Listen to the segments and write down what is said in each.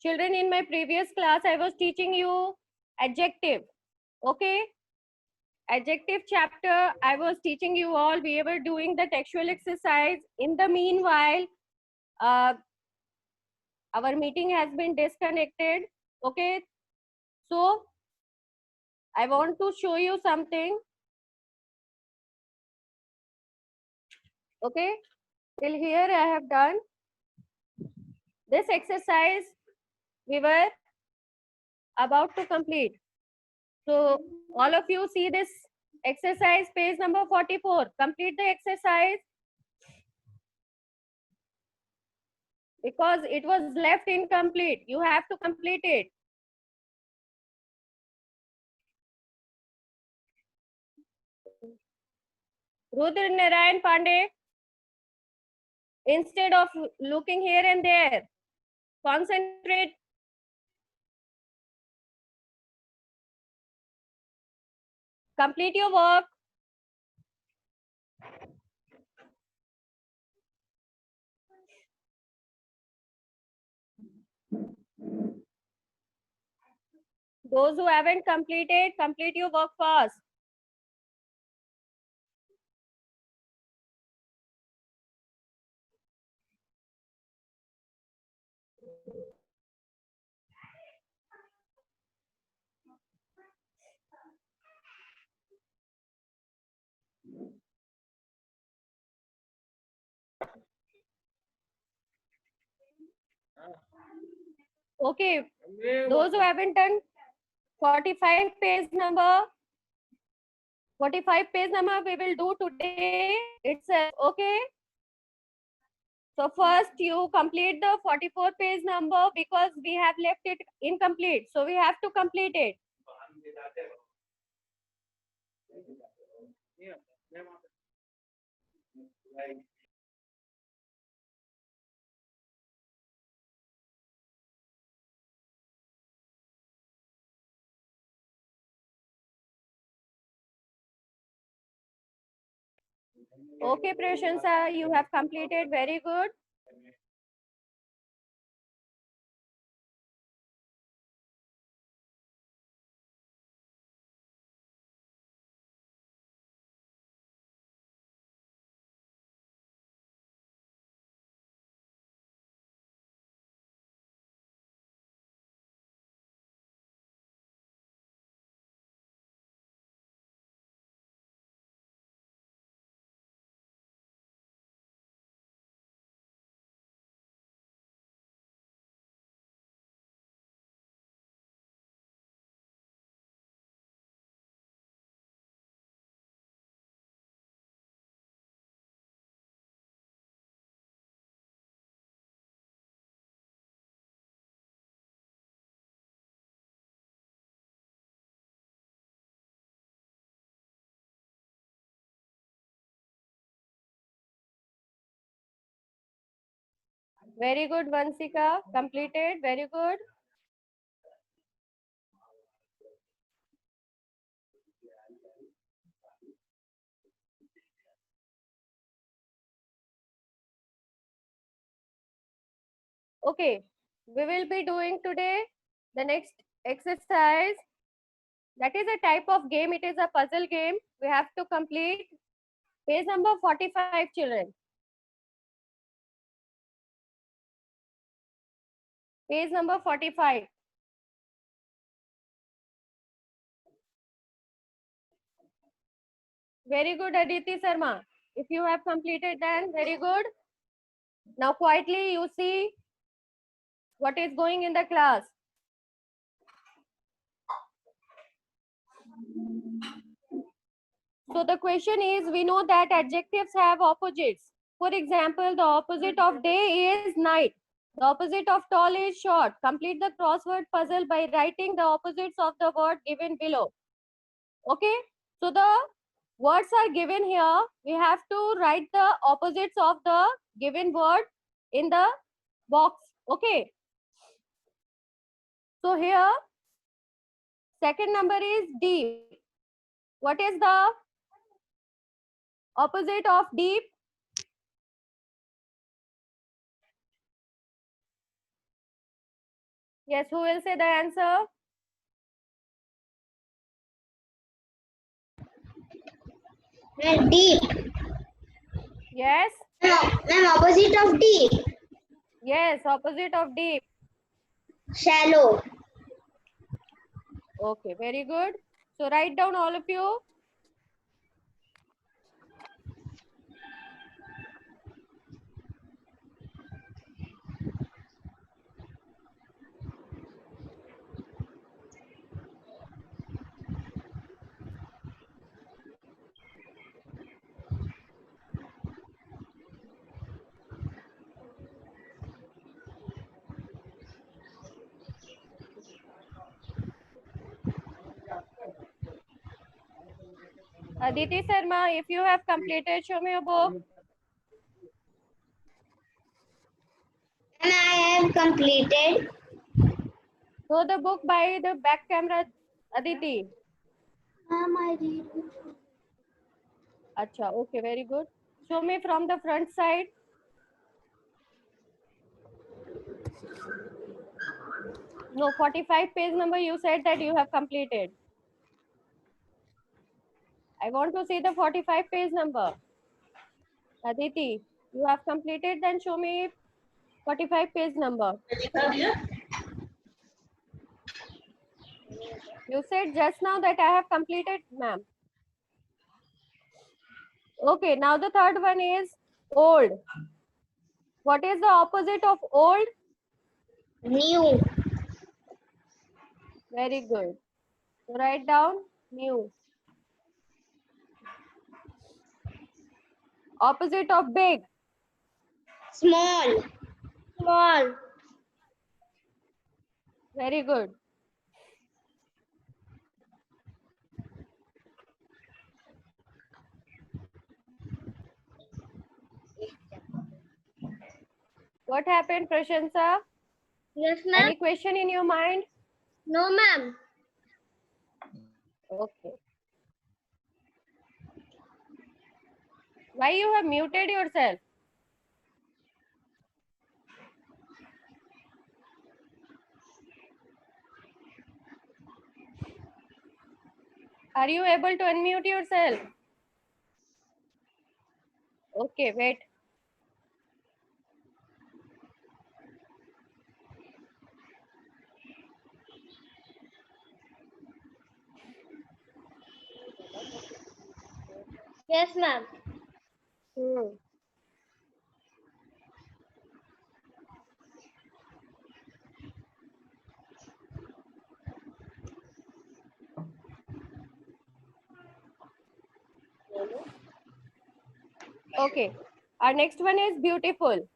Children, in my previous class, I was teaching you adjective. Okay. Adjective chapter, I was teaching you all. We were doing the textual exercise. In the meanwhile, uh, our meeting has been disconnected. Okay. So I want to show you something. Okay. Till here I have done this exercise. We were about to complete. So all of you see this exercise, page number 44. Complete the exercise because it was left incomplete. You have to complete it. Rudra Narayan Pandey, instead of looking here and there, concentrate. Complete your work. Those who haven't completed, complete your work fast. Okay, those who haven't done 45 page number, 45 page number we will do today itself. Okay. So first you complete the 44 page number because we have left it incomplete. So we have to complete it. Okay, Prashansa, you have completed. Very good. Very good, Vansika. Completed. Very good. Okay, we will be doing today the next exercise. That is a type of game. It is a puzzle game. We have to complete page number 45, children. Page number 45. Very good, Aditi Sharma. If you have completed, then very good. Now quietly you see what is going in the class. So the question is, we know that adjectives have opposites. For example, the opposite of day is night. The opposite of tall is short. Complete the crossword puzzle by writing the opposites of the word given below. Okay. So the words are given here. We have to write the opposites of the given word in the box. Okay. So here, second number is deep. What is the opposite of deep? Yes, who will say the answer? Deep. Yes. Ma'am, opposite of deep. Yes, opposite of deep. Shallow. Okay, very good. So write down all of you. Aditi Sharma, if you have completed, show me your book. And I have completed. Show the book by the back camera, Aditi. Ma'am, I read. Acha, okay, very good. Show me from the front side. No, 45 page number you said that you have completed. I want to see the 45 page number. Aditi, you have completed, then show me 45 page number. You said just now that I have completed, ma'am. Okay, now the third one is old. What is the opposite of old? New. Very good. So write down new. Opposite of big. Small. Small. Very good. What happened, Prashansa? Yes, ma'am. Any question in your mind? No, ma'am. Okay. Why you have muted yourself? Are you able to unmute yourself? Okay, wait. Yes, ma'am. Hmm. Okay. Our next one is beautiful.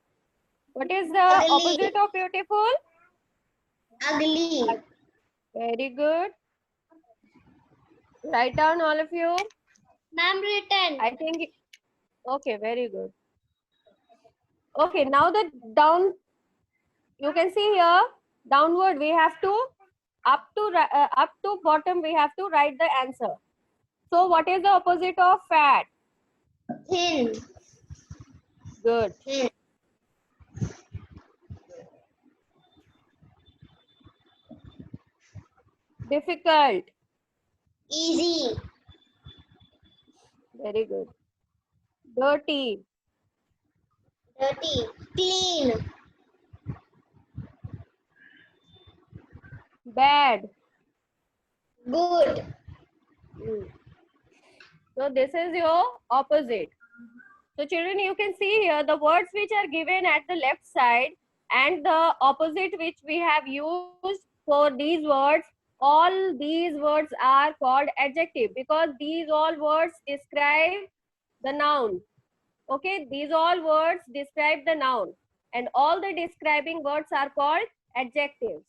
What is the Ugly. opposite of beautiful? Ugly. Very good. Write down all of you. Ma'am, written. I think. Okay, very good. Okay, now the down. You can see here downward. We have to up to bottom. We have to write the answer. So, what is the opposite of fat? Thin. Good. Thin. Difficult. Easy. Very good. Dirty. Dirty. Clean. Bad. Good. Hmm. So this is your opposite. So children, you can see here the words which are given at the left side and the opposite which we have used for these words. All these words are called adjective because these all words describe the noun. Okay, these all words describe the noun and all the describing words are called adjectives.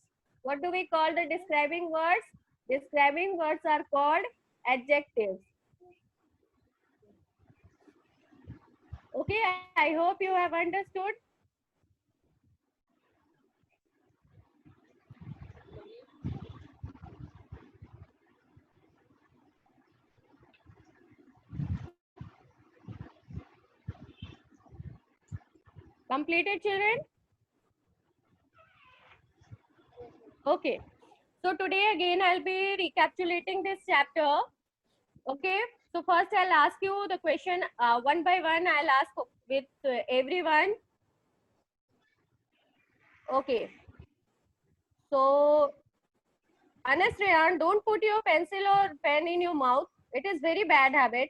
What do we call the describing words? Describing words are called adjectives. Okay, I hope you have understood. Completed, children? Okay. So today again I'll be recapitulating this chapter. Okay. So first I'll ask you the question one by one. I'll ask with everyone. Okay. So Anas Rayan, don't put your pencil or pen in your mouth. It is very bad habit.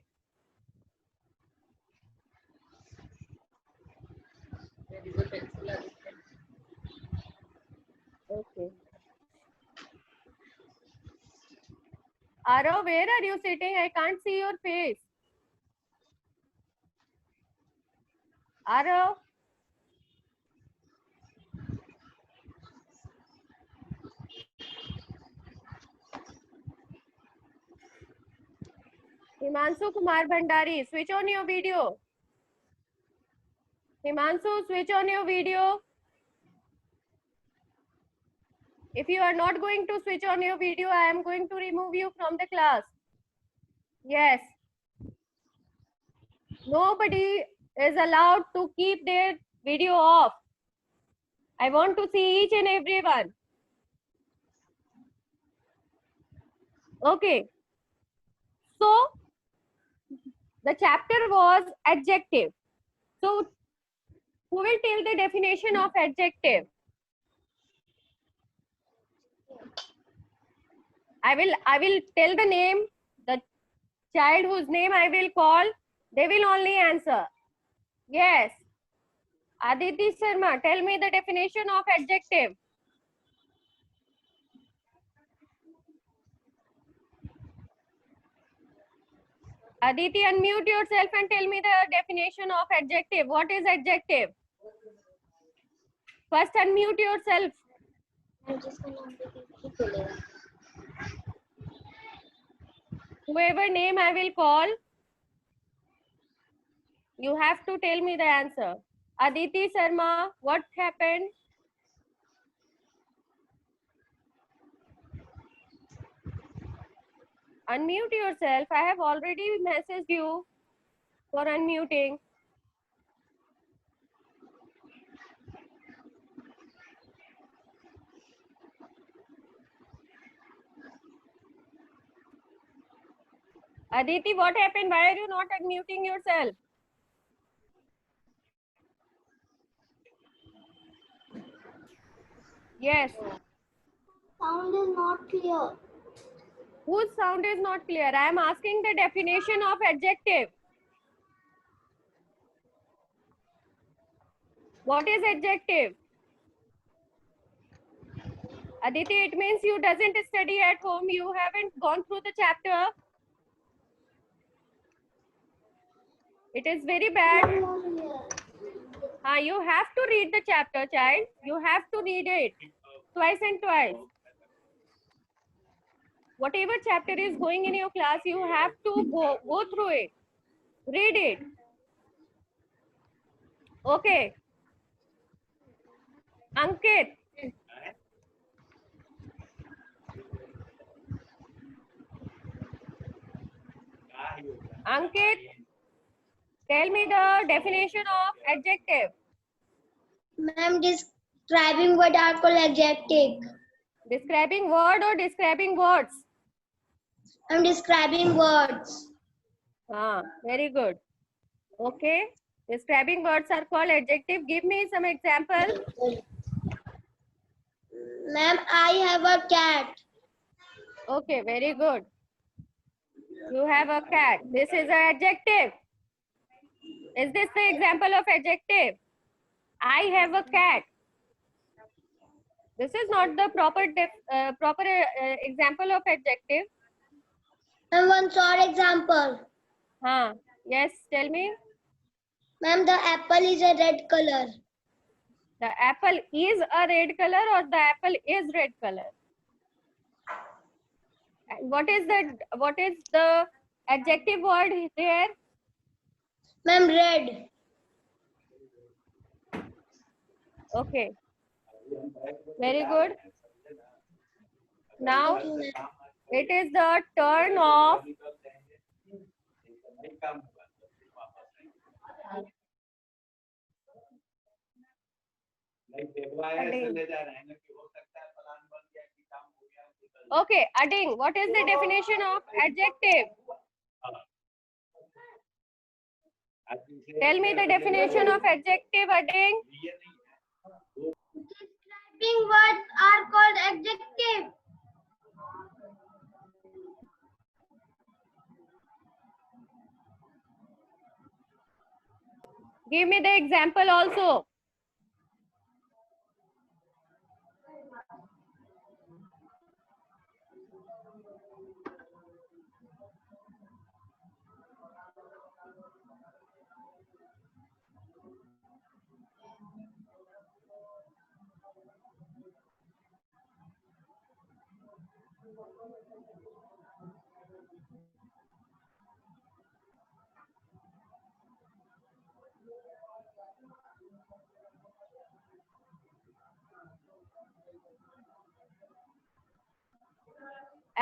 Okay. Arav, where are you sitting? I can't see your face. Arav. Himanshu Kumar Bhandari, switch on your video. Himanshu, switch on your video. If you are not going to switch on your video, I am going to remove you from the class. Yes. Nobody is allowed to keep their video off. I want to see each and every one. Okay. So, the chapter was adjective. So, who will tell the definition of adjective? I will tell the name, the child whose name I will call, they will only answer. Yes. Aditi Sharma, tell me the definition of adjective. Aditi, unmute yourself and tell me the definition of adjective. What is adjective? First, unmute yourself. Whoever name I will call, you have to tell me the answer. Aditi Sharma, what happened? Unmute yourself. I have already messaged you for unmuting. Aditi, what happened? Why are you not unmuting yourself? Yes. Sound is not clear. Whose sound is not clear? I am asking the definition of adjective. What is adjective? Aditi, it means you doesn't study at home. You haven't gone through the chapter. It is very bad. You have to read the chapter, child. You have to read it twice and twice. Whatever chapter is going in your class, you have to go through it. Read it. Okay. Ankit. Ankit, tell me the definition of adjective. Ma'am, describing what are called adjective. Describing word or describing words? I'm describing words. Very good. Okay. Describing words are called adjective. Give me some example. Ma'am, I have a cat. Okay, very good. You have a cat. This is an adjective. Is this the example of adjective? I have a cat. This is not the proper example of adjective. And one short example. Yes, tell me. Ma'am, the apple is a red color. The apple is a red color or the apple is red color? What is the adjective word there? Ma'am, red. Okay. Very good. Now it is the turn of Okay, Ading, what is the definition of adjective? Tell me the definition of adjective, Ading. Describing words are called adjective. Give me the example also.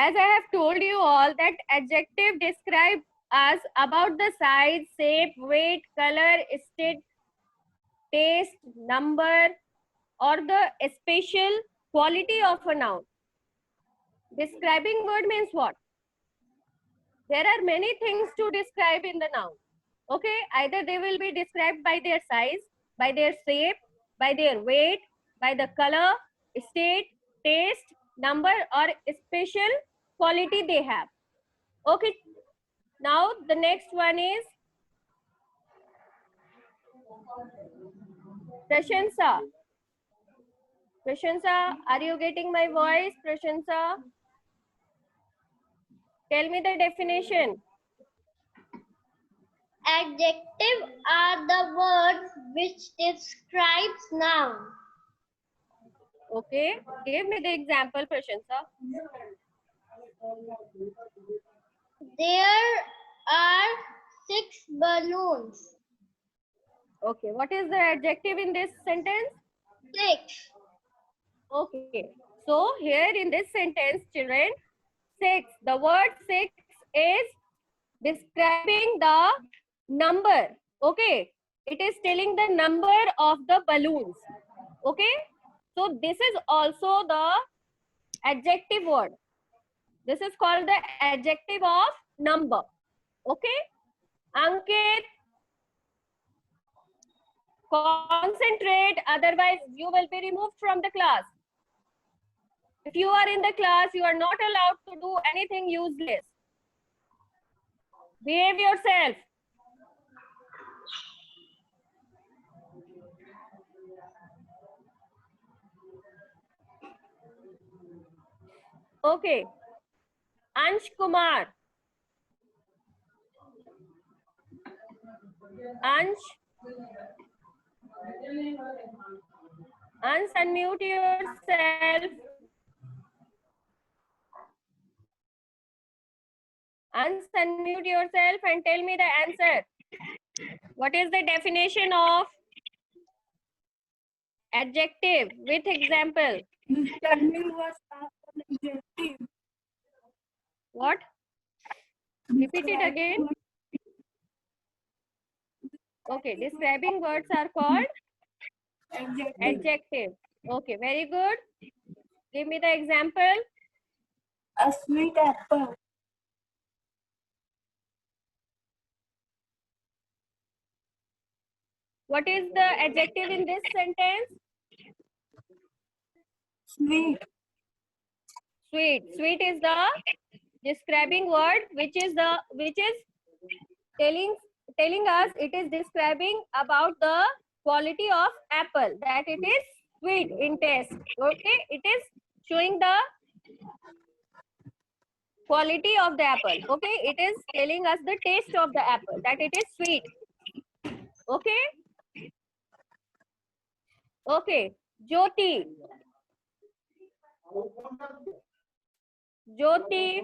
As I have told you all that adjective describe us about the size, shape, weight, color, state, taste, number, or the special quality of a noun. Describing word means what? There are many things to describe in the noun. Okay, either they will be described by their size, by their shape, by their weight, by the color, state, taste, number, or special quality they have. Okay, now the next one is Prashansa. Prashansa, are you getting my voice, Prashansa? Tell me the definition. Adjective are the words which describes noun. Okay, give me the example, Prashansa. There are 6 balloons. Okay, what is the adjective in this sentence? 6. Okay, so here in this sentence, children, 6, the word 6 is describing the number. Okay, it is telling the number of the balloons. Okay, so this is also the adjective word. This is called the adjective of number. Okay, Ankit, concentrate, otherwise you will be removed from the class. If you are in the class, you are not allowed to do anything useless. Behave yourself. Okay. Ansh Kumar. Ansh. Ansh, unmute yourself. Ansh, unmute yourself and tell me the answer. What is the definition of adjective with example? Describing was an adjective. What? Repeat it again. Okay, describing words are called adjective. Okay, very good. Give me the example. A sweet apple. What is the adjective in this sentence? Sweet. Sweet. Sweet is the describing word which is telling us, it is describing about the quality of apple, that it is sweet in taste. Okay, it is showing the quality of the apple. Okay, it is telling us the taste of the apple, that it is sweet. Okay. Okay, Jyoti. Jyoti.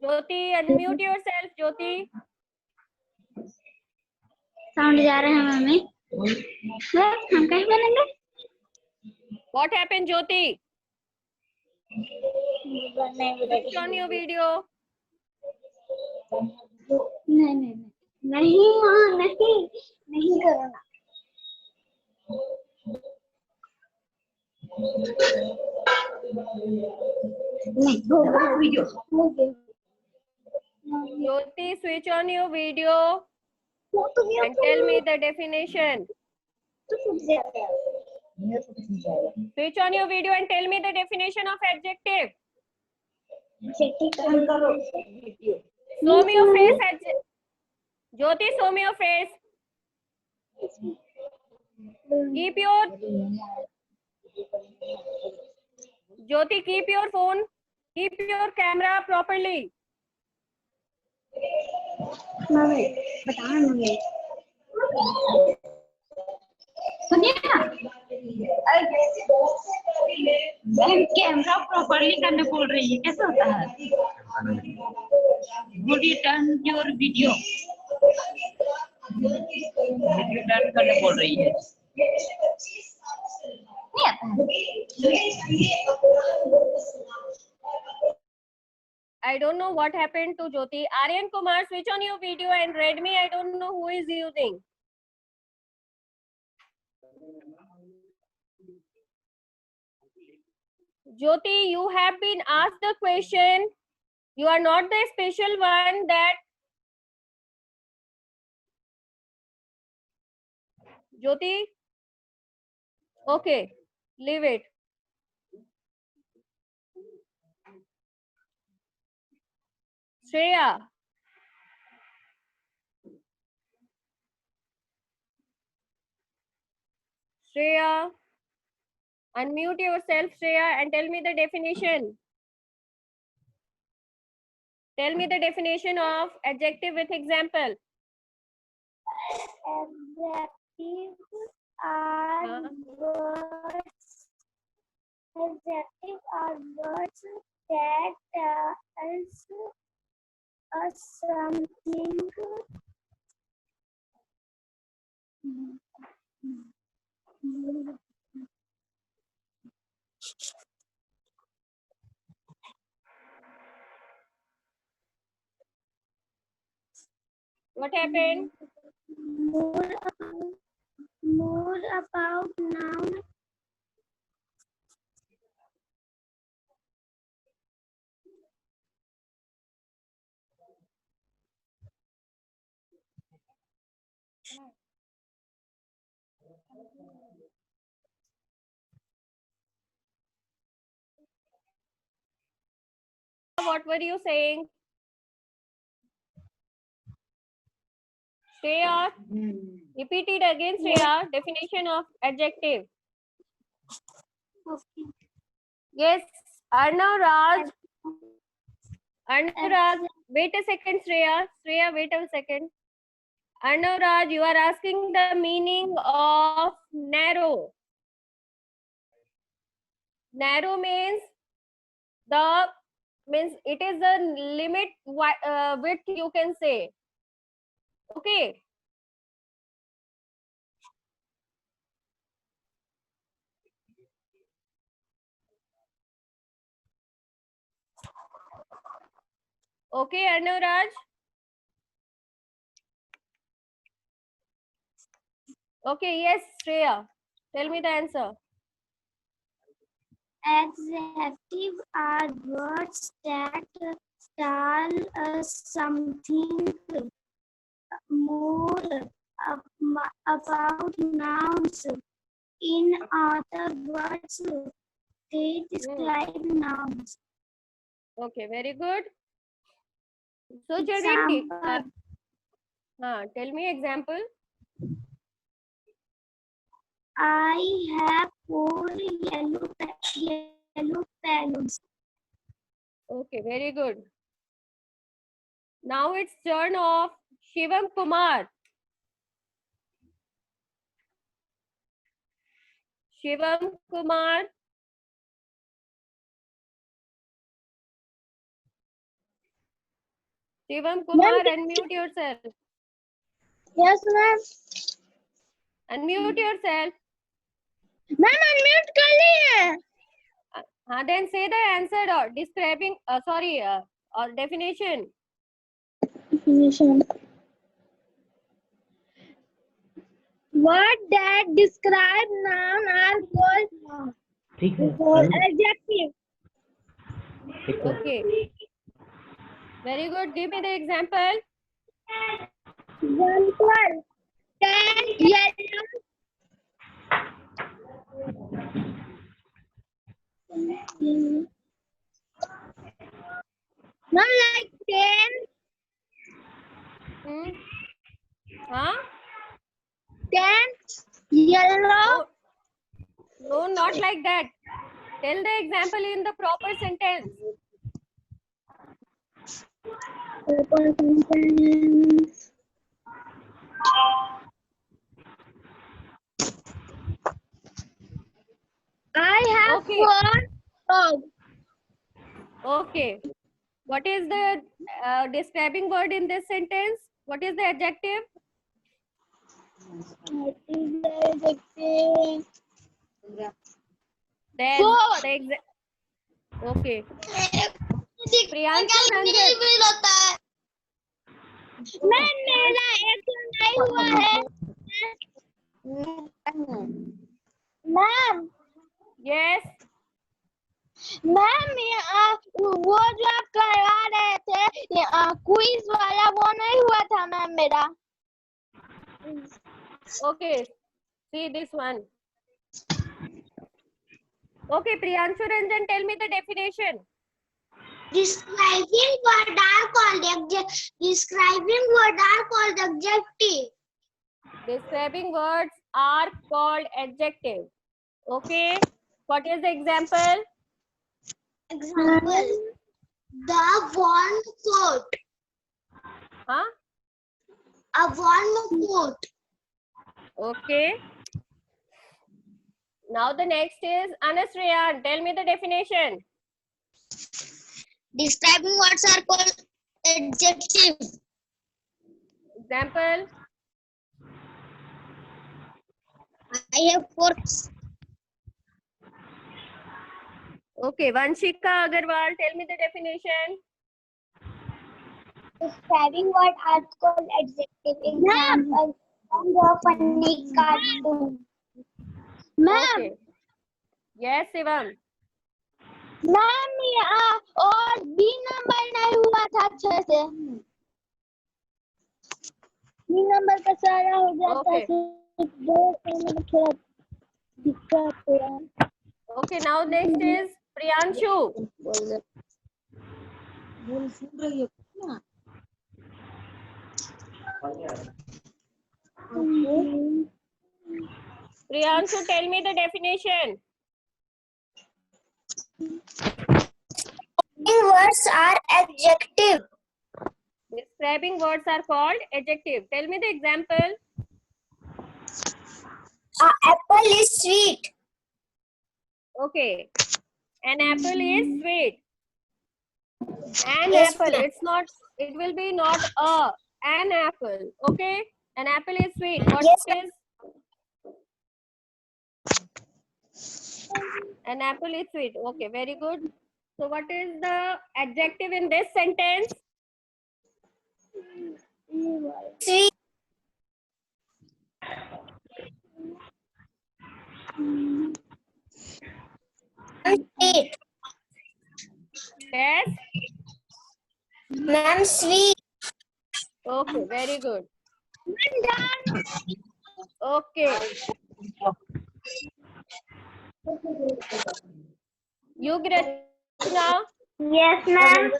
Jyoti, unmute yourself, Jyoti. Sound जा रहा है mummy sir हम कहीं बनेंगे What happened, Jyoti? Switch on your video. नहीं नहीं नहीं नहीं नहीं करो ना। नहीं दो वीडियो हो गई। Jyoti, switch on your video वो तो ये and tell me the definition. तो छूट जाता है। Switch on your video and tell me the definition of adjective. ठीक है करो। Show me your face. Jyoti, show me your face. Keep your Jyoti, keep your phone. Keep your camera properly. Mummy बता mummy सुनिए ना ma'am camera properly करने बोल रही है कैसे होता है good turn your video turn करने बोल रही है नहीं आता I don't know what happened to Jyoti. Aryan Kumar, switch on your video and Redmi. I don't know who is using. Jyoti, you have been asked the question. You are not the special one that. Jyoti? Okay, leave it. Shreya. Shreya. Unmute yourself, Shreya, and tell me the definition. Tell me the definition of adjective with example. Adjectives are words. Adjectives are words that tells us something. What happened? More about noun. What were you saying? Shreya, repeat it again, Shreya. Definition of adjective. Okay. Yes, Arnav Raj. Arnav Raj, wait a second, Shreya. Shreya, wait a second. Arnav Raj, you are asking the meaning of narrow. Narrow means it is the limit width you can say. Okay. Okay, Arnav Raj. Okay, yes, Shreya. Tell me the answer. Adjectives are words that tell us something more about nouns. In other words, they describe nouns. Okay, very good. So, children, Example, tell me example. I have 4 yellow balloons. Okay, very good. Now it's turn of Shivam Kumar. Shivam Kumar. Shivam Kumar, unmute yourself. Yes, ma'am. Unmute yourself. Ma'am, unmute कर ली है. Then say the answer or describing, or definition. Definition. Words that describe noun are called ठीक है adjective. ठीक है Okay. Very good. Give me the example. Example: tan, yellow. Not like tan. Hmm? Huh? Tan, yellow. No, no, not like that. Tell the example in the proper sentence. I have Okay. 4 dogs. Okay. What is the describing word in this sentence? What is the adjective? What is the adjective? Then Four. the okay. Priyanshu Ranjan ma'am मेरा एक नहीं हुआ है ma'am yes ma'am वो जो आप करवा रहे थे क्विज वाला वो नहीं हुआ था मैम मेरा okay see this one okay Priyanshu Ranjan tell me the definition Describing word are called adjective. Describing word are called adjective. describing words are called adjective okay what is the example Example: the warm coat. huh A warm coat. okay now the next is Anasriyan tell me the definition Describing words are called adjective. example I have 4. okay Vanshika Agarwal tell me the definition Describing word are called adjective. Example: the funny cartoon. Ma'am, okay yes Shivam ma'am और B number नहीं हुआ था अच्छे से B number का सारा हो जाता Okay. है सिर्फ 2 में थोड़ा दिक्कत हो रहा है okay now next is Priyanshu Priyanshu tell me the definition words are adjective. describing words are called adjective tell me the example Apple is sweet. okay an apple is sweet an Yes, apple ma'am. it's not it will be not an apple okay an apple is sweet what Yes, is an apple is sweet okay very good so what is the adjective in this sentence Sweet. Sweet. yes Ma'am, sweet. okay very good okay Yugrachna Yes, ma'am.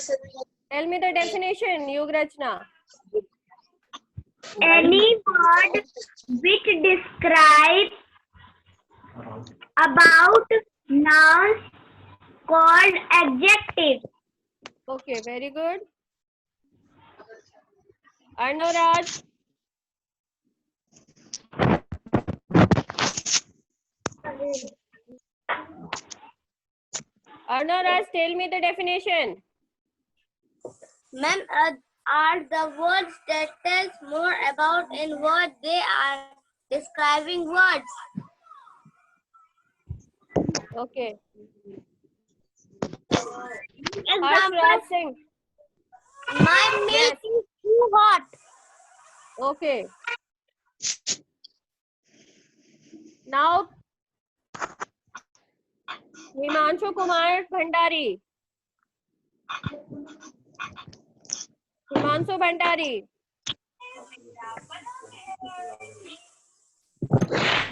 tell me the definition Yugrachna Any word which describes about nouns called adjective. okay very good Arnavraj Arnavraj tell me the definition Ma'am, are the words that tells more about in what they are describing words. okay Example: Harshraj Singh my milk Yes. is too hot. okay Now, Himanshu Kumar Bhandari. Himanshu Bhandari.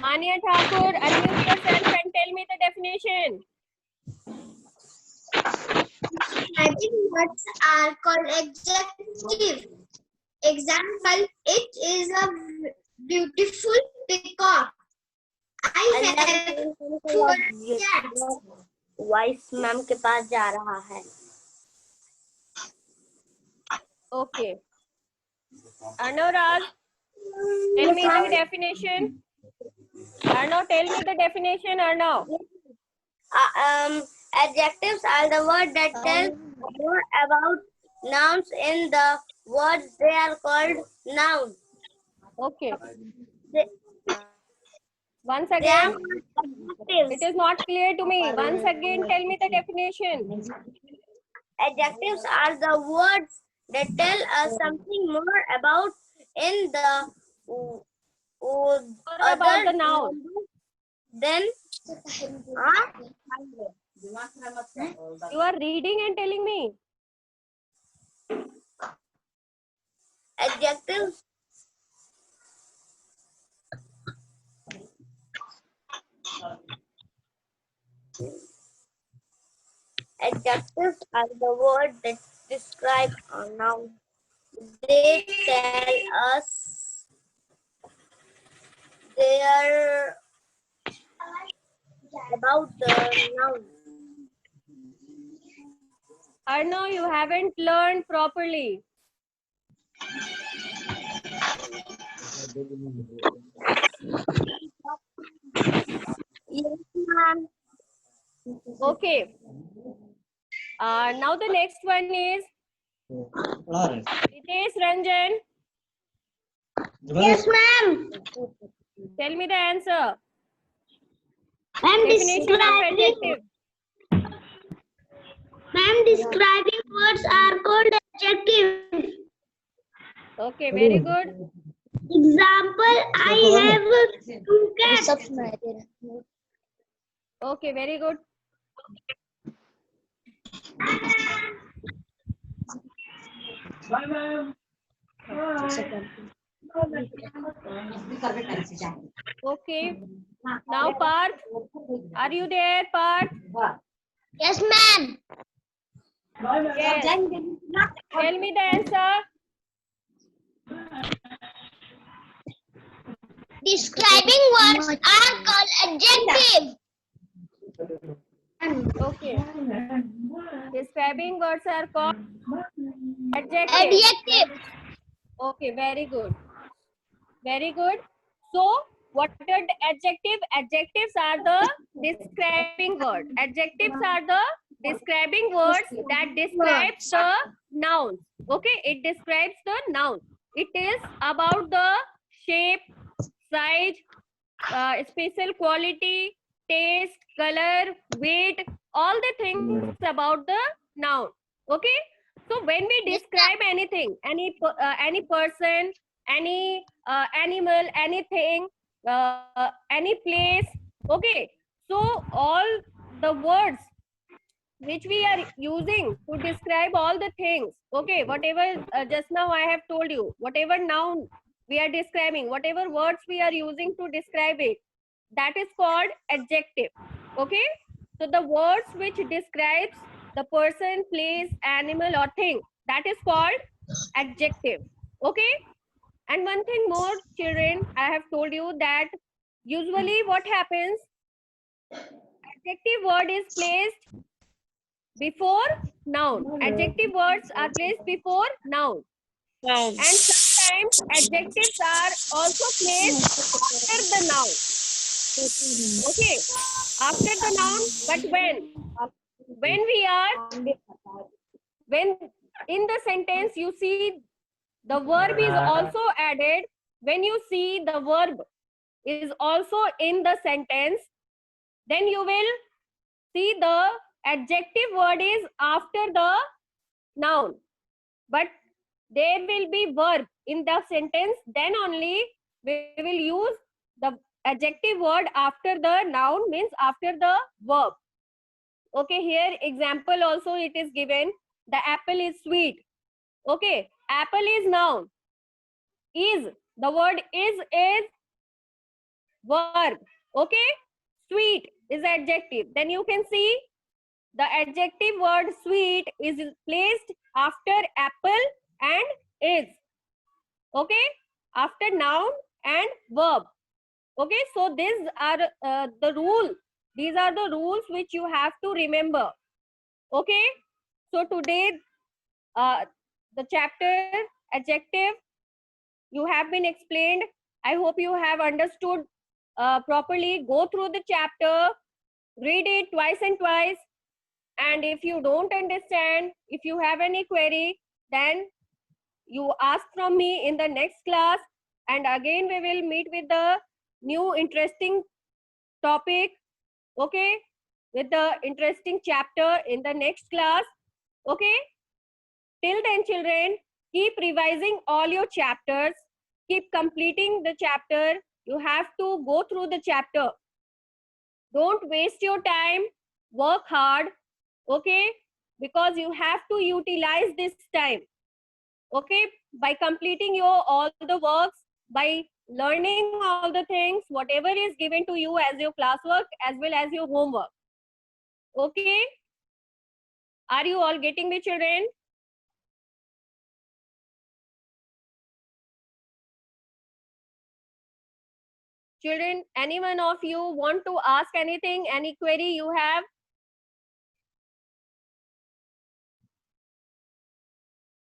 Mania Thakur, unmute yourself and tell me the definition. Describing words are called adjectives. Example, it is a beautiful peacock. I have four cats. Voice ma'am के पास जा रहा है. Okay. Anurag, tell me the definition. Arnav, tell me the definition, Arnav. Adjectives are the words that tell more about nouns in the words they are called nouns. Okay. They Once are again, adjectives. it is not clear to me. Once again, tell me the definition. Adjectives are the words that tell us something more about in the Or about the noun. Then You are reading and telling me. adjectives adjectives are the words that describe a noun. They tell us they are about the noun. Arnav, you haven't learned properly. Yes, ma'am. Okay. Now the next one is Hitesh Ranjan. Yes, ma'am. Tell me the answer. Ma'am, Definition of adjective. Ma'am, describing words are called adjectives. Okay, very good. Example, I have 2 cats. Okay, very good. Okay. Now, Parth, are you there, Parth? Yes, ma'am. Yes. Tell me the answer. Describing words are called adjectives. Okay. Describing words are called adjectives. Adjectives. Okay, very good. Very good. So, what are the adjective? Adjectives are the describing words. Adjectives are the describing words that describes the nouns. Okay, it describes the noun. It is about the shape, size, special quality, taste, color, weight, all the things about the noun. Okay, so when we describe anything, any person, any animal, anything, any place, okay, so all the words which we are using to describe all the things, okay, whatever just now I have told you, whatever noun we are describing, whatever words we are using to describe it, that is called adjective. Okay, so the words which describes the person, place, animal or thing, that is called adjective. Okay, and one thing more, children, I have told you that usually what happens, adjective word is placed before noun. Adjective words are placed before noun. And sometimes adjectives are also placed after the noun. Okay, after the noun, but when we are, when in the sentence you see the verb is also added, when you see the verb is also in the sentence, then you will see the adjective word is after the noun, but there will be verb in the sentence, then only we will use the adjective word after the noun means after the verb. Okay, here example also it is given. The apple is sweet. Okay, apple is noun. Is, the word is verb. Okay, sweet is adjective. Then you can see the adjective word sweet is placed after apple and is. Okay, after noun and verb. Okay, so these are the rule. These are the rules which you have to remember. Okay, so today the chapter adjective you have been explained. I hope you have understood properly. Go through the chapter, read it twice and twice. And if you don't understand, if you have any query, then you ask from me in the next class. And again, we will meet with the new interesting topic. Okay, with the interesting chapter in the next class. Okay, till then, children, keep revising all your chapters, keep completing the chapter. You have to go through the chapter. Don't waste your time, work hard. Okay, because you have to utilize this time. Okay, by completing your all the works, by learning all the things, whatever is given to you as your classwork as well as your homework. Okay, are you all getting me, children? Children, any one of you want to ask anything, any query you have?